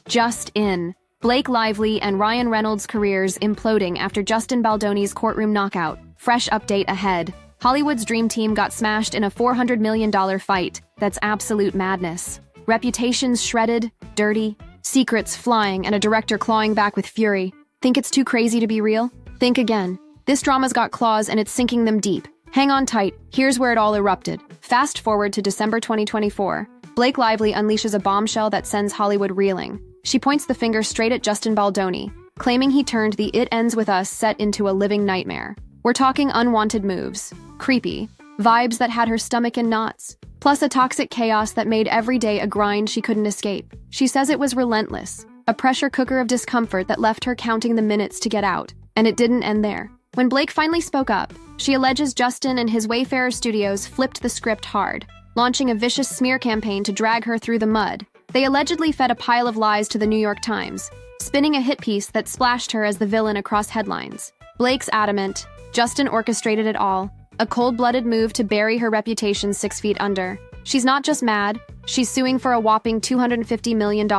Just in. Blake Lively and Ryan Reynolds' careers imploding after Justin Baldoni's courtroom knockout. Fresh update ahead. Hollywood's dream team got smashed in a $400 million fight. That's absolute madness. Reputations shredded, dirty, secrets flying, and a director clawing back with fury. Think it's too crazy to be real? Think again. This drama's got claws and it's sinking them deep. Hang on tight, here's where it all erupted. Fast forward to December 2024. Blake Lively unleashes a bombshell that sends Hollywood reeling. She points the finger straight at Justin Baldoni, claiming he turned the It Ends With Us set into a living nightmare. We're talking unwanted moves, creepy, vibes that had her stomach in knots, plus a toxic chaos that made every day a grind she couldn't escape. She says it was relentless, a pressure cooker of discomfort that left her counting the minutes to get out. And it didn't end there. When Blake finally spoke up, she alleges Justin and his Wayfarer Studios flipped the script hard, launching a vicious smear campaign to drag her through the mud. They allegedly fed a pile of lies to the New York Times, spinning a hit piece that splashed her as the villain across headlines. Blake's adamant, Justin orchestrated it all, a cold-blooded move to bury her reputation 6 feet under. She's not just mad, she's suing for a whopping $250 million,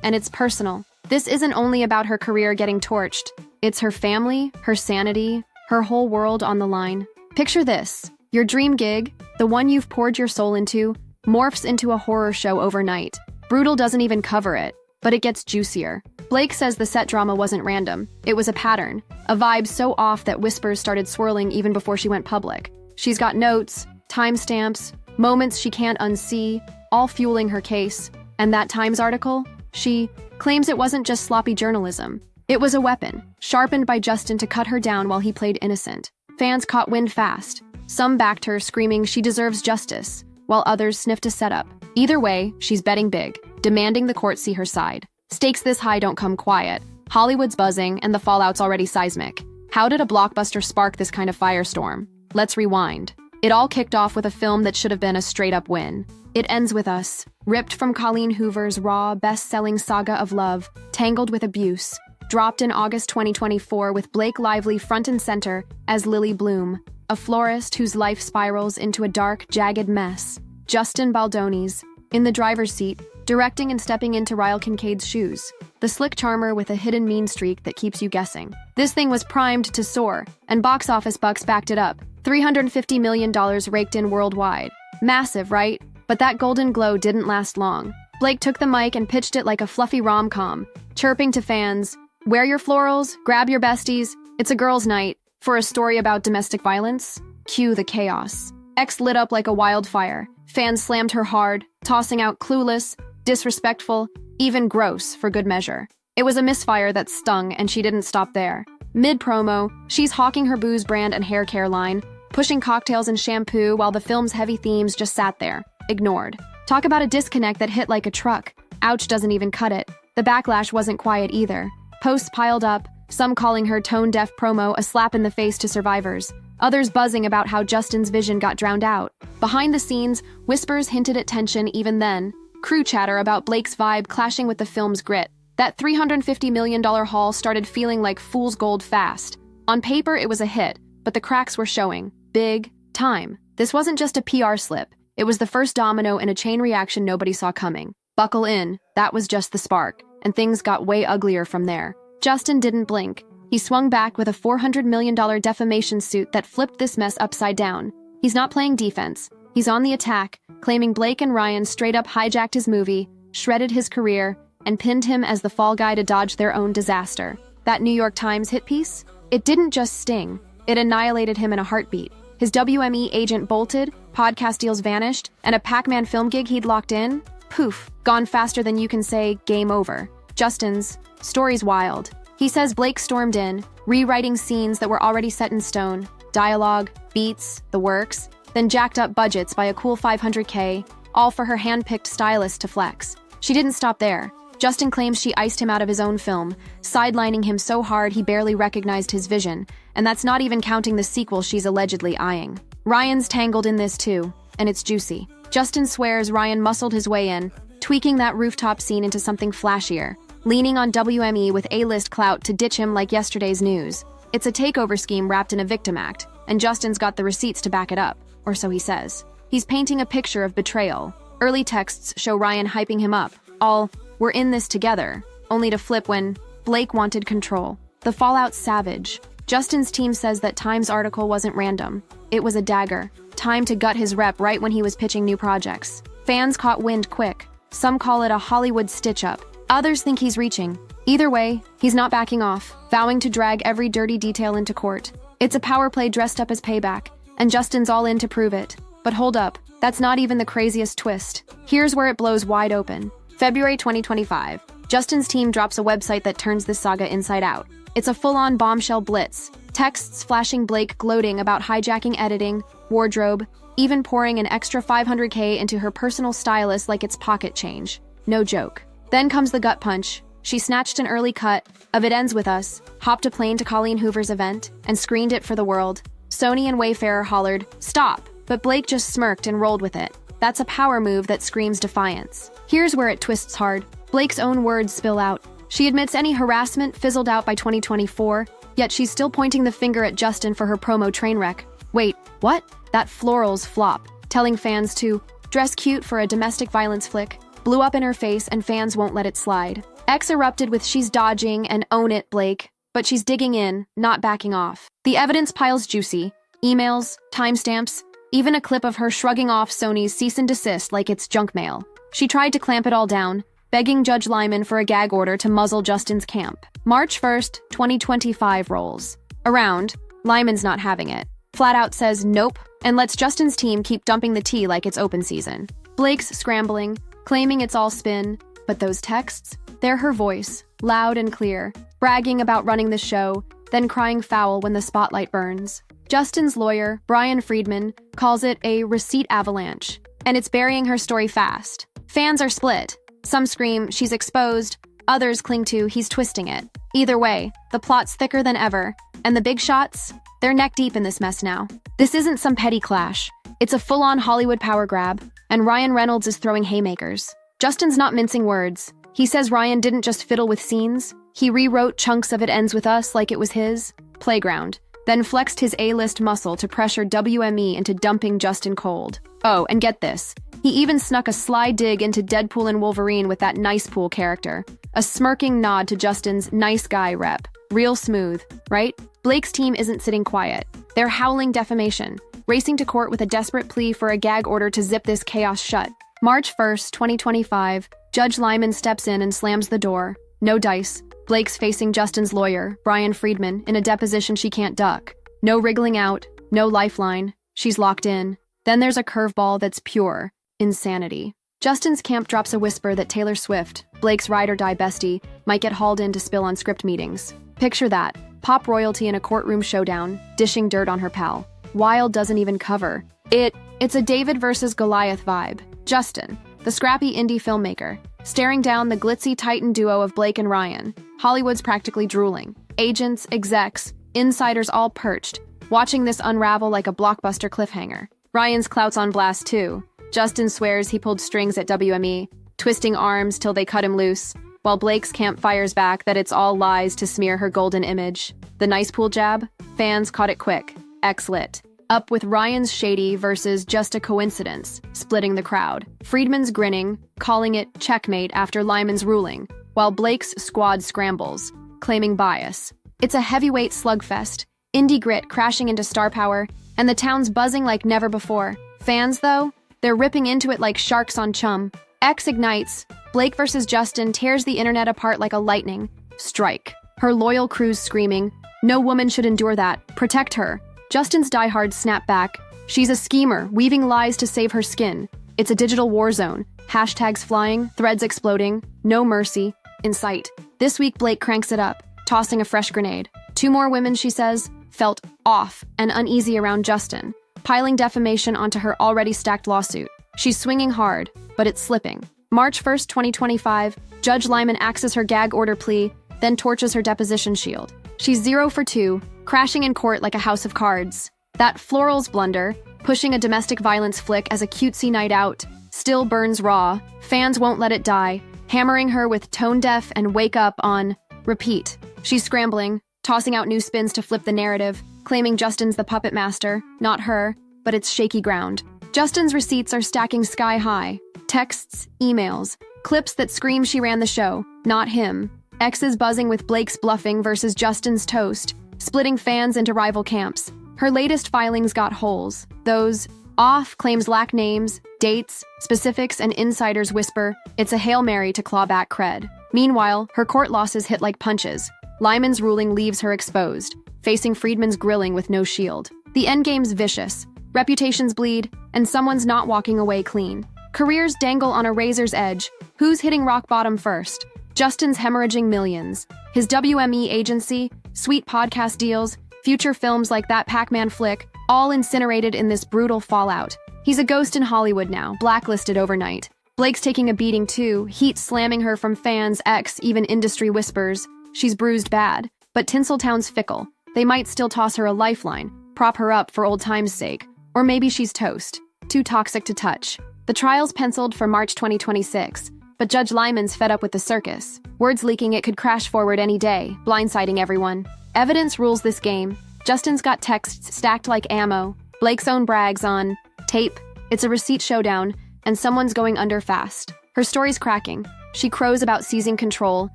and it's personal. This isn't only about her career getting torched. It's her family, her sanity, her whole world on the line. Picture this. Your dream gig, the one you've poured your soul into, morphs into a horror show overnight. Brutal doesn't even cover it, but it gets juicier. Blake says the set drama wasn't random. It was a pattern, a vibe so off that whispers started swirling even before she went public. She's got notes, timestamps, moments she can't unsee, all fueling her case. And that Times article? She claims it wasn't just sloppy journalism. It was a weapon, sharpened by Justin to cut her down while he played innocent. Fans caught wind fast. Some backed her, screaming she deserves justice, while others sniffed a setup. Either way, she's betting big, demanding the court see her side. Stakes this high don't come quiet. Hollywood's buzzing, and the fallout's already seismic. How did a blockbuster spark this kind of firestorm? Let's rewind. It all kicked off with a film that should have been a straight-up win. It Ends With Us, ripped from Colleen Hoover's raw, best-selling saga of love, tangled with abuse. Dropped in August 2024 with Blake Lively front and center as Lily Bloom, a florist whose life spirals into a dark, jagged mess. Justin Baldoni's in the driver's seat, directing and stepping into Ryle Kincaid's shoes, the slick charmer with a hidden mean streak that keeps you guessing. This thing was primed to soar, and box office bucks backed it up. $350 million raked in worldwide. Massive, right? But that golden glow didn't last long. Blake took the mic and pitched it like a fluffy rom-com, chirping to fans, "Wear your florals, grab your besties, it's a girls' night." For a story about domestic violence, cue the chaos. X lit up like a wildfire. Fans slammed her hard, tossing out clueless, disrespectful, even gross for good measure. It was a misfire that stung, and she didn't stop there. Mid-promo, she's hawking her booze brand and hair care line, pushing cocktails and shampoo while the film's heavy themes just sat there, ignored. Talk about a disconnect that hit like a truck. Ouch doesn't even cut it. The backlash wasn't quiet either. Posts piled up, some calling her tone-deaf promo a slap in the face to survivors, others buzzing about how Justin's vision got drowned out. Behind the scenes, whispers hinted at tension even then, crew chatter about Blake's vibe clashing with the film's grit. That $350 million haul started feeling like fool's gold fast. On paper, it was a hit, but the cracks were showing. Big time. This wasn't just a PR slip. It was the first domino in a chain reaction nobody saw coming. Buckle in, that was just the spark, and things got way uglier from there. Justin didn't blink. He swung back with a $400 million defamation suit that flipped this mess upside down. He's not playing defense. He's on the attack, claiming Blake and Ryan straight up hijacked his movie, shredded his career, and pinned him as the fall guy to dodge their own disaster. That New York Times hit piece? It didn't just sting. It annihilated him in a heartbeat. His WME agent bolted, podcast deals vanished, and a Pac-Man film gig he'd locked in? Poof, gone faster than you can say game over. Justin's story's wild. He says Blake stormed in, rewriting scenes that were already set in stone, dialogue, beats, the works, then jacked up budgets by a cool $500K, all for her hand-picked stylist to flex. She didn't stop there. Justin claims she iced him out of his own film, sidelining him so hard he barely recognized his vision, and that's not even counting the sequel she's allegedly eyeing. Ryan's tangled in this too, and it's juicy. Justin swears Ryan muscled his way in, tweaking that rooftop scene into something flashier, leaning on WME with A-list clout to ditch him like yesterday's news. It's a takeover scheme wrapped in a victim act, and Justin's got the receipts to back it up, or so he says. He's painting a picture of betrayal. Early texts show Ryan hyping him up, all we're in this together, only to flip when Blake wanted control. The fallout's savage. Justin's team says that Time's article wasn't random. It was a dagger. Time to gut his rep right when he was pitching new projects. Fans caught wind quick. Some call it a Hollywood stitch-up. Others think he's reaching. Either way, he's not backing off, vowing to drag every dirty detail into court. It's a power play dressed up as payback, and Justin's all in to prove it. But hold up, that's not even the craziest twist. Here's where it blows wide open. February 2025. Justin's team drops a website that turns this saga inside out. It's a full-on bombshell blitz. Texts flashing Blake gloating about hijacking editing, wardrobe, even pouring an extra $500K into her personal stylist like it's pocket change. No joke. Then comes the gut punch. She snatched an early cut of It Ends With Us, hopped a plane to Colleen Hoover's event, and screened it for the world. Sony and Wayfarer hollered, "Stop!" But Blake just smirked and rolled with it. That's a power move that screams defiance. Here's where it twists hard. Blake's own words spill out. She admits any harassment fizzled out by 2024, yet she's still pointing the finger at Justin for her promo train wreck. Wait, what? That Florals flop, telling fans to dress cute for a domestic violence flick, blew up in her face and fans won't let it slide. X erupted with "she's dodging" and "own it, Blake," but she's digging in, not backing off. The evidence piles juicy. Emails, timestamps, even a clip of her shrugging off Sony's cease and desist like it's junk mail. She tried to clamp it all down, begging Judge Lyman for a gag order to muzzle Justin's camp. March 1st, 2025 rolls around. Lyman's not having it. Flat out says nope, and lets Justin's team keep dumping the tea like it's open season. Blake's scrambling, claiming it's all spin, but those texts? They're her voice, loud and clear, bragging about running the show, then crying foul when the spotlight burns. Justin's lawyer, Brian Friedman, calls it a receipt avalanche, and it's burying her story fast. Fans are split. Some scream she's exposed, others cling to he's twisting it. Either way, the plot's thicker than ever, and the big shots? They're neck-deep in this mess now. This isn't some petty clash. It's a full-on Hollywood power grab, and Ryan Reynolds is throwing haymakers. Justin's not mincing words. He says Ryan didn't just fiddle with scenes. He rewrote chunks of It Ends With Us like it was his playground, then flexed his A-list muscle to pressure WME into dumping Justin cold. Oh, and get this. He even snuck a sly dig into Deadpool and Wolverine with that nice pool character. A smirking nod to Justin's nice guy rep. Real smooth, right? Blake's team isn't sitting quiet. They're howling defamation, racing to court with a desperate plea for a gag order to zip this chaos shut. March 1st, 2025, Judge Lyman steps in and slams the door. No dice. Blake's facing Justin's lawyer, Brian Friedman, in a deposition she can't duck. No wriggling out, no lifeline. She's locked in. Then there's a curveball that's pure insanity. Justin's camp drops a whisper that Taylor Swift, Blake's ride-or-die bestie, might get hauled in to spill on script meetings. Picture that. Pop royalty in a courtroom showdown, dishing dirt on her pal. Wild doesn't even cover. It's a David versus Goliath vibe. Justin, the scrappy indie filmmaker, staring down the glitzy titan duo of Blake and Ryan. Hollywood's practically drooling. Agents, execs, insiders all perched, watching this unravel like a blockbuster cliffhanger. Ryan's clout's on blast too. Justin swears he pulled strings at WME, twisting arms till they cut him loose, while Blake's camp fires back that it's all lies to smear her golden image. The nice pool jab? Fans caught it quick. X-lit. Up with Ryan's shady versus just a coincidence, splitting the crowd. Friedman's grinning, calling it checkmate after Lyman's ruling, while Blake's squad scrambles, claiming bias. It's a heavyweight slugfest, indie grit crashing into star power, and the town's buzzing like never before. Fans, though? They're ripping into it like sharks on chum. X ignites. Blake versus Justin tears the internet apart like a lightning strike. Her loyal crew's screaming, "No woman should endure that. Protect her." Justin's diehards snap back. She's a schemer, weaving lies to save her skin. It's a digital war zone. Hashtags flying, threads exploding, no mercy in sight. This week, Blake cranks it up, tossing a fresh grenade. 2 more women, she says, felt off and uneasy around Justin, piling defamation onto her already stacked lawsuit. She's swinging hard, but it's slipping. March 1st, 2025, Judge Lyman axes her gag order plea, then torches her deposition shield. She's 0 for 2, crashing in court like a house of cards. That Florals blunder, pushing a domestic violence flick as a cutesy night out, still burns raw. Fans won't let it die, hammering her with tone deaf and wake up on repeat. She's scrambling, tossing out new spins to flip the narrative, claiming Justin's the puppet master, not her, but it's shaky ground. Justin's receipts are stacking sky high. Texts, emails, clips that scream she ran the show, not him. Exes buzzing with Blake's bluffing versus Justin's toast, splitting fans into rival camps. Her latest filings got holes. Those off claims lack names, dates, specifics, and insiders whisper it's a Hail Mary to claw back cred. Meanwhile, her court losses hit like punches. Lyman's ruling leaves her exposed, facing Friedman's grilling with no shield. The endgame's vicious. Reputations bleed, and someone's not walking away clean. Careers dangle on a razor's edge. Who's hitting rock bottom first? Justin's hemorrhaging millions. His WME agency, sweet podcast deals, future films like that Pac-Man flick, all incinerated in this brutal fallout. He's a ghost in Hollywood now, blacklisted overnight. Blake's taking a beating too, heat slamming her from fans, even industry whispers. She's bruised bad, but Tinseltown's fickle. They might still toss her a lifeline, prop her up for old time's sake. Or maybe she's toast, too toxic to touch. The trial's penciled for March 2026, but Judge Lyman's fed up with the circus. Words leaking it could crash forward any day, blindsiding everyone. Evidence rules this game. Justin's got texts stacked like ammo. Blake's own brags on tape. It's a receipt showdown, and someone's going under fast. Her story's cracking. She crows about seizing control,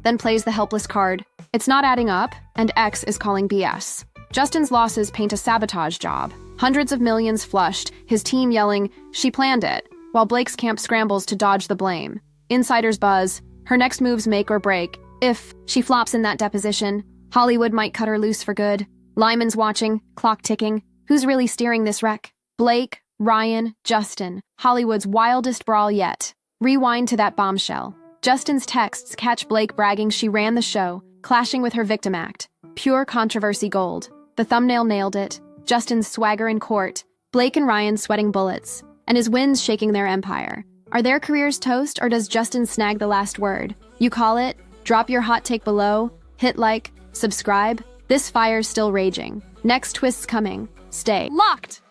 then plays the helpless card. It's not adding up, and X is calling BS. Justin's losses paint a sabotage job. Hundreds of millions flushed, his team yelling, "She planned it," while Blake's camp scrambles to dodge the blame. Insiders buzz. Her next moves make or break. If she flops in that deposition, Hollywood might cut her loose for good. Lyman's watching, clock ticking. Who's really steering this wreck? Blake, Ryan, Justin. Hollywood's wildest brawl yet. Rewind to that bombshell. Justin's texts catch Blake bragging she ran the show, clashing with her victim act. Pure controversy gold. The thumbnail nailed it. Justin's swagger in court. Blake and Ryan sweating bullets. And his wins shaking their empire. Are their careers toast, or does Justin snag the last word? You call it? Drop your hot take below. Hit like, subscribe. This fire's still raging. Next twist's coming. Stay locked!